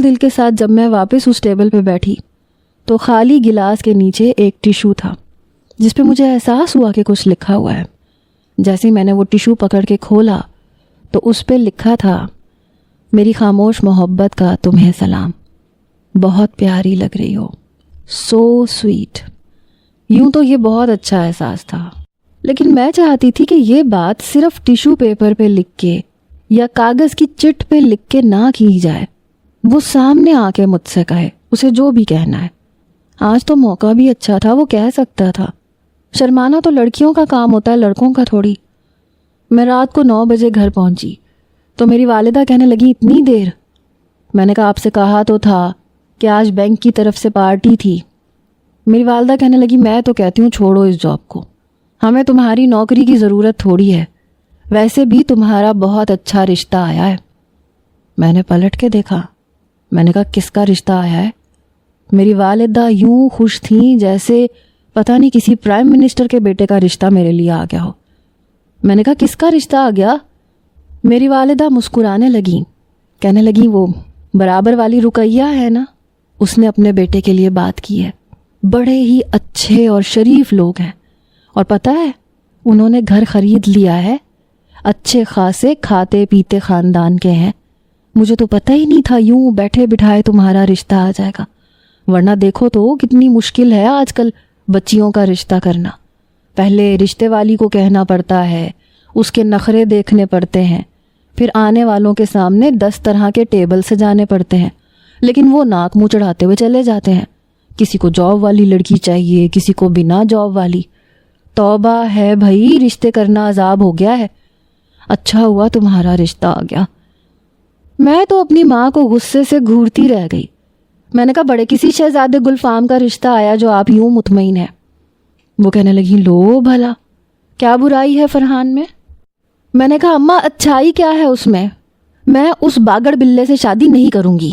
دل کے ساتھ جب میں واپس اس ٹیبل پہ بیٹھی تو خالی گلاس کے نیچے ایک ٹیشو تھا جس پہ مجھے احساس ہوا کہ کچھ لکھا ہوا ہے۔ جیسے میں نے وہ ٹیشو پکڑ کے کھولا تو اس پہ لکھا تھا، میری خاموش محبت کا تمہیں سلام، بہت پیاری لگ رہی ہو، سو سویٹ۔ یوں تو یہ بہت اچھا احساس تھا، لیکن میں چاہتی تھی کہ یہ بات صرف ٹیشو پیپر پہ لکھ کے یا کاغذ کی چٹ پہ لکھ کے نہ کی جائے، وہ سامنے آ کے مجھ سے کہے، اسے جو بھی کہنا ہے۔ آج تو موقع بھی اچھا تھا، وہ کہہ سکتا تھا۔ شرمانا تو لڑکیوں کا کام ہوتا ہے، لڑکوں کا تھوڑی۔ میں رات کو 9 بجے گھر پہنچی تو میری والدہ کہنے لگی اتنی دیر؟ میں نے کہا آپ سے کہا تو تھا کہ آج بینک کی طرف سے پارٹی تھی۔ میری والدہ کہنے لگی میں تو کہتی ہوں چھوڑو اس جاب کو، ہمیں تمہاری نوکری کی ضرورت تھوڑی ہے، ویسے بھی تمہارا بہت اچھا رشتہ آیا ہے۔ میں نے پلٹ کے دیکھا، میں نے کہا کس کا رشتہ آیا ہے؟ میری والدہ یوں خوش تھیں جیسے پتہ نہیں کسی پرائم منسٹر کے بیٹے کا رشتہ میرے لیے آ گیا ہو۔ میں نے کہا کس کا رشتہ آ گیا؟ میری والدہ مسکرانے لگیں، کہنے لگی وہ برابر والی رقیہ ہے نا، اس نے اپنے بیٹے کے لیے بات کی ہے، بڑے ہی اچھے اور شریف لوگ ہیں، اور پتہ ہے انہوں نے گھر خرید لیا ہے، اچھے خاصے کھاتے پیتے خاندان کے ہیں۔ مجھے تو پتہ ہی نہیں تھا یوں بیٹھے بٹھائے تمہارا رشتہ آ جائے گا، ورنہ دیکھو تو کتنی مشکل ہے آج کل بچیوں کا رشتہ کرنا۔ پہلے رشتے والی کو کہنا پڑتا ہے، اس کے نخرے دیکھنے پڑتے ہیں، پھر آنے والوں کے سامنے 10 طرح کے ٹیبل سجانے پڑتے ہیں، لیکن وہ ناک منہ چڑھاتے ہوئے چلے جاتے ہیں۔ کسی کو جاب والی لڑکی چاہیے، کسی کو بنا جاب والی۔ توبہ ہے بھائی، رشتے کرنا عذاب ہو گیا ہے۔ اچھا ہوا تمہارا رشتہ آ گیا۔ میں تو اپنی ماں کو غصے سے گھورتی رہ گئی۔ میں نے کہا بڑے کسی شہزادے گلفام کا رشتہ آیا جو آپ یوں مطمئن ہیں۔ وہ کہنے لگی لو بھلا کیا برائی ہے فرحان میں نے کہا اماں اچھائی کیا ہے اس میں؟ میں اس باگڑ بلے سے شادی نہیں کروں گی۔